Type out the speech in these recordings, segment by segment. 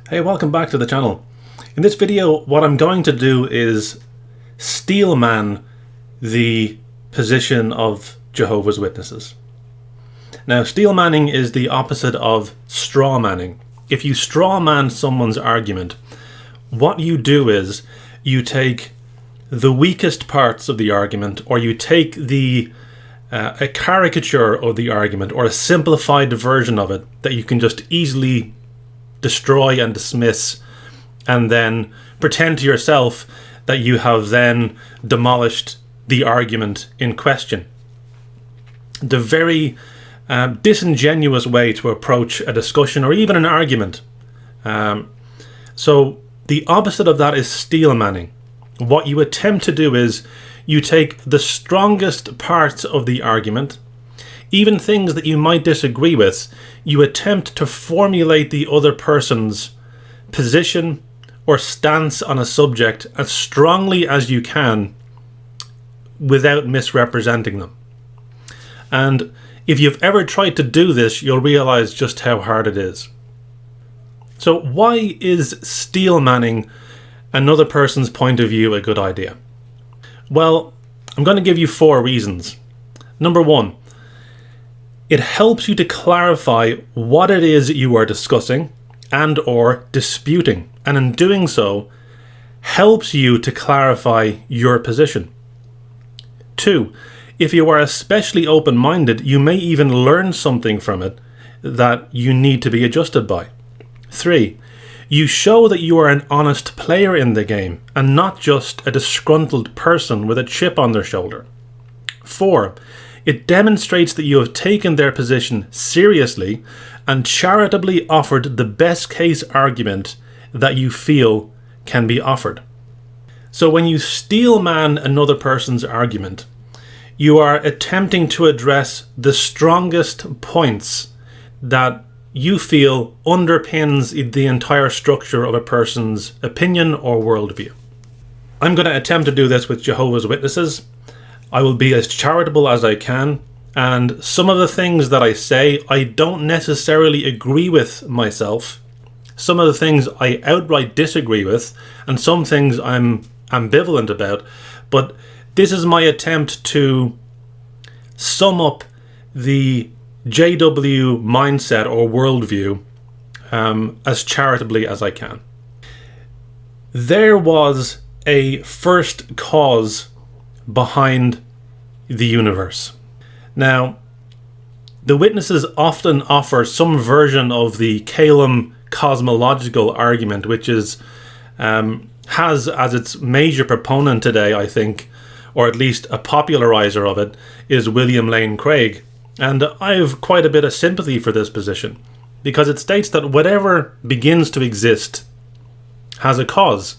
Hey, welcome back to the channel. In this video, what I'm going to do is steelman the position of Jehovah's Witnesses. Now, steelmanning is the opposite of strawmanning. If you strawman someone's argument, what you do is you take the weakest parts of the argument, or you take a caricature of the argument, or a simplified version of it that you can just easily destroy and dismiss, and then pretend to yourself that you have then demolished the argument in question. The very disingenuous way to approach a discussion or even an argument. So the opposite of that is steelmanning. What you attempt to do is you take the strongest parts of the argument, even things that you might disagree with, you attempt to formulate the other person's position or stance on a subject as strongly as you can without misrepresenting them. And if you've ever tried to do this, you'll realize just how hard it is. So why is steelmanning another person's point of view a good idea? Well, I'm going to give you 4 reasons. Number 1, it helps you to clarify what it is you are discussing and or disputing, and in doing so, helps you to clarify your position. 2, if you are especially open-minded, you may even learn something from it that you need to be adjusted by. 3, you show that you are an honest player in the game and not just a disgruntled person with a chip on their shoulder. 4, it demonstrates that you have taken their position seriously and charitably offered the best case argument that you feel can be offered. So when you steelman another person's argument, you are attempting to address the strongest points that you feel underpins the entire structure of a person's opinion or worldview. I'm going to attempt to do this with Jehovah's Witnesses. I will be as charitable as I can, and some of the things that I say I don't necessarily agree with myself. Some of the things I outright disagree with, and some things I'm ambivalent about, but this is my attempt to sum up the JW mindset or worldview as charitably as I can. There was a first cause behind the universe. Now, the witnesses often offer some version of the Calum cosmological argument, which is has as its major proponent today, I think, or at least a popularizer of it, is William Lane Craig. And I have quite a bit of sympathy for this position, because it states that whatever begins to exist has a cause,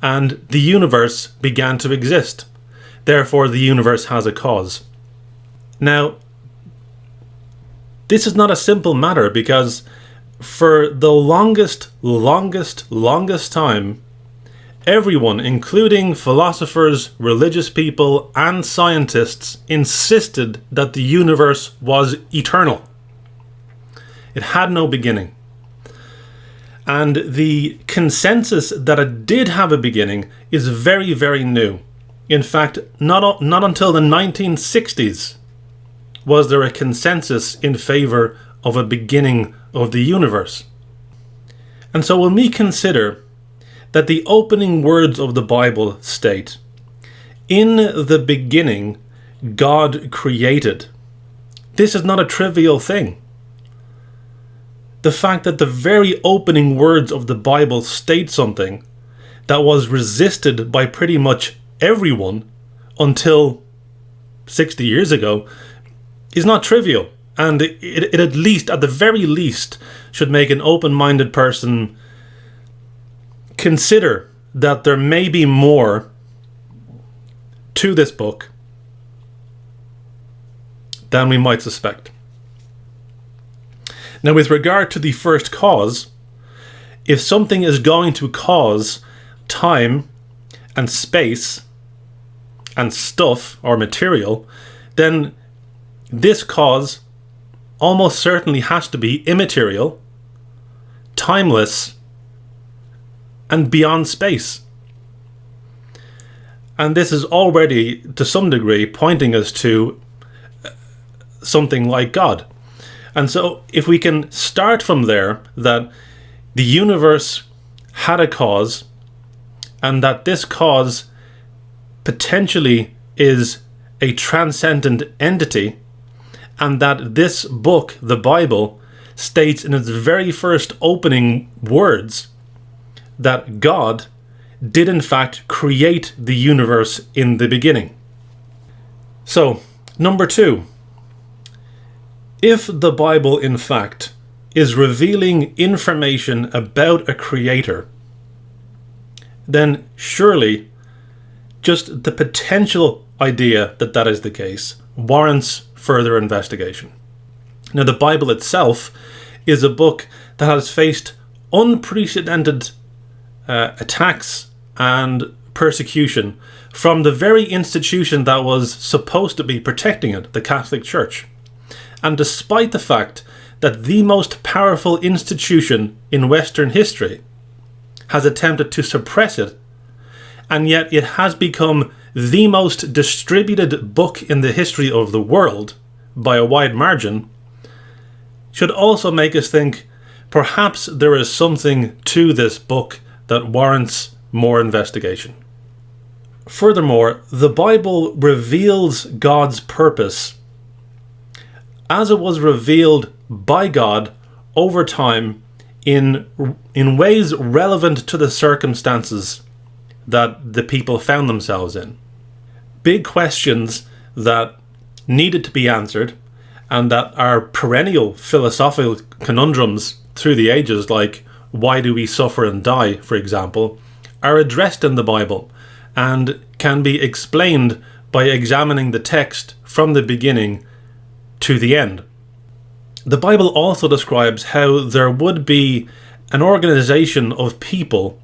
and the universe began to exist. Therefore, the universe has a cause. Now, this is not a simple matter, because for the longest time, everyone, including philosophers, religious people, and scientists, insisted that the universe was eternal. It had no beginning. And the consensus that it did have a beginning is very, very new. In fact, not until the 1960s was there a consensus in favor of a beginning of the universe. And so when we consider that the opening words of the Bible state, "In the beginning, God created," this is not a trivial thing. The fact that the very opening words of the Bible state something that was resisted by pretty much everyone until 60 years ago is not trivial, and it at least, at the very least, should make an open-minded person consider that there may be more to this book than we might suspect. Now, with regard to the first cause, if something is going to cause time and space and stuff or material, then this cause almost certainly has to be immaterial, timeless, and beyond space. And this is already, to some degree, pointing us to something like God. And so if we can start from there, that the universe had a cause, and that this cause potentially is a transcendent entity, and that this book, the Bible, states in its very first opening words that God did in fact create the universe in the beginning. So, number 2, if the Bible in fact is revealing information about a creator, then surely just the potential idea that that is the case warrants further investigation. Now, the Bible itself is a book that has faced unprecedented attacks and persecution from the very institution that was supposed to be protecting it, the Catholic Church. And despite the fact that the most powerful institution in Western history has attempted to suppress it, and yet it has become the most distributed book in the history of the world by a wide margin, should also make us think perhaps there is something to this book that warrants more investigation. Furthermore, the Bible reveals God's purpose as it was revealed by God over time in ways relevant to the circumstances that the people found themselves in. Big questions that needed to be answered and that are perennial philosophical conundrums through the ages, like why do we suffer and die, for example, are addressed in the Bible and can be explained by examining the text from the beginning to the end. The Bible also describes how there would be an organization of people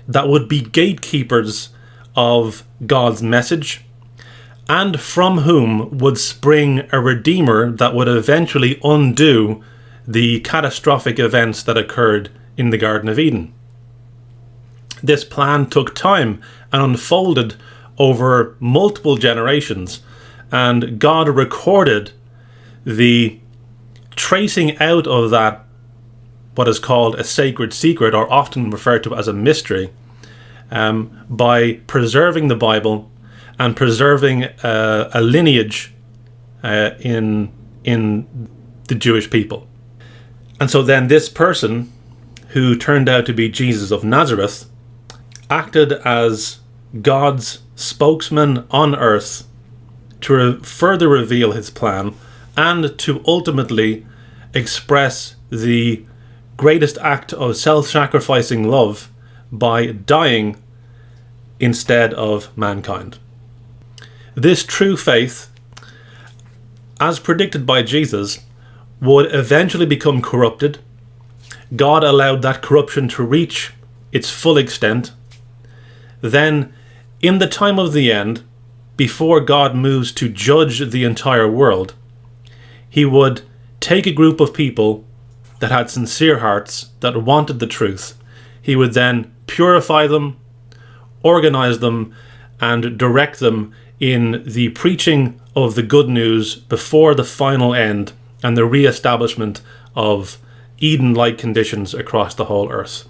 that would be gatekeepers of God's message, and from whom would spring a Redeemer that would eventually undo the catastrophic events that occurred in the Garden of Eden. This plan took time and unfolded over multiple generations, and God recorded the tracing out of that, what is called a sacred secret, or often referred to as a mystery, by preserving the Bible and preserving a lineage in the Jewish people. And so then this person, who turned out to be Jesus of Nazareth, acted as God's spokesman on earth to further reveal his plan and to ultimately express the greatest act of self-sacrificing love by dying instead of mankind. This true faith, as predicted by Jesus, would eventually become corrupted. God allowed that corruption to reach its full extent. Then, in the time of the end, before God moves to judge the entire world, he would take a group of people that had sincere hearts, that wanted the truth. He would then purify them, organize them, and direct them in the preaching of the good news before the final end and the re-establishment of Eden-like conditions across the whole earth.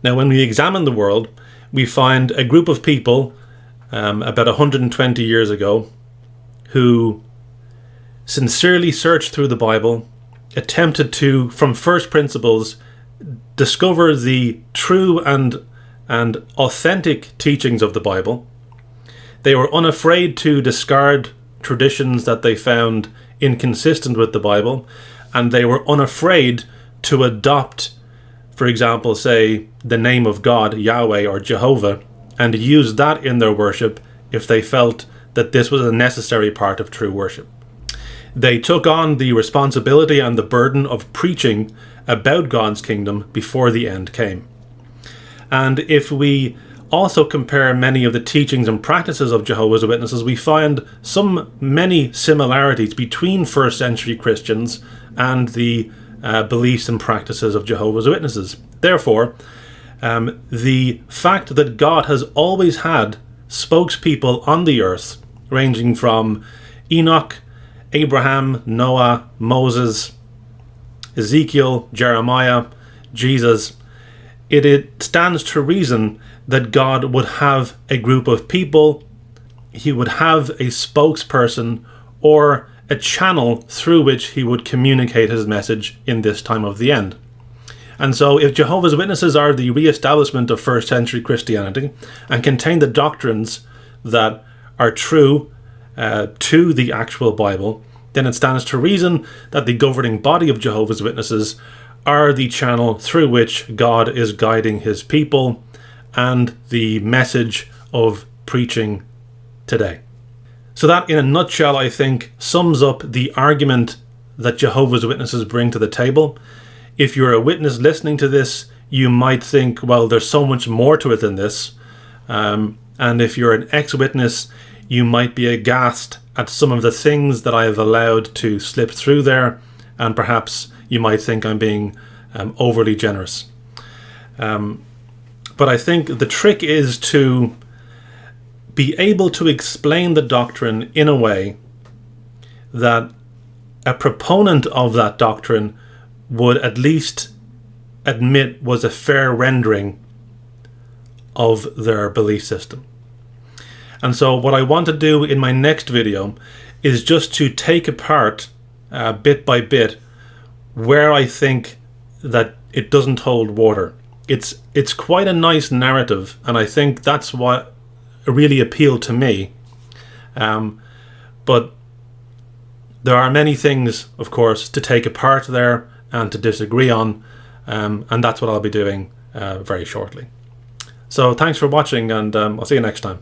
Now, when we examine the world, we find a group of people about 120 years ago who sincerely searched through the Bible, attempted to, from first principles, discover the true and authentic teachings of the Bible. They were unafraid to discard traditions that they found inconsistent with the Bible, and they were unafraid to adopt, for example, say, the name of God, Yahweh or Jehovah, and use that in their worship if they felt that this was a necessary part of true worship. They took on the responsibility and the burden of preaching about God's kingdom before the end came. And if we also compare many of the teachings and practices of Jehovah's Witnesses, we find many similarities between first century Christians and the beliefs and practices of Jehovah's Witnesses. Therefore, The fact that God has always had spokespeople on the earth, ranging from Enoch, Abraham, Noah, Moses, Ezekiel, Jeremiah, Jesus, it stands to reason that God would have a group of people, he would have a spokesperson or a channel through which he would communicate his message in this time of the end. And so if Jehovah's Witnesses are the re-establishment of first century Christianity and contain the doctrines that are true to the actual Bible, then it stands to reason that the governing body of Jehovah's Witnesses are the channel through which God is guiding his people and the message of preaching today. So that, in a nutshell, I think sums up the argument that Jehovah's Witnesses bring to the table. If you're a witness listening to this, you might think, well, there's so much more to it than this. And if you're an ex-witness, you might be aghast at some of the things that I have allowed to slip through there, and perhaps you might think I'm being overly generous. But I think the trick is to be able to explain the doctrine in a way that a proponent of that doctrine would at least admit was a fair rendering of their belief system. And so what I want to do in my next video is just to take apart bit by bit where I think that it doesn't hold water. It's quite a nice narrative, and I think that's what really appealed to me. But there are many things, of course, to take apart there and to disagree on, and that's what I'll be doing very shortly. So thanks for watching, and I'll see you next time.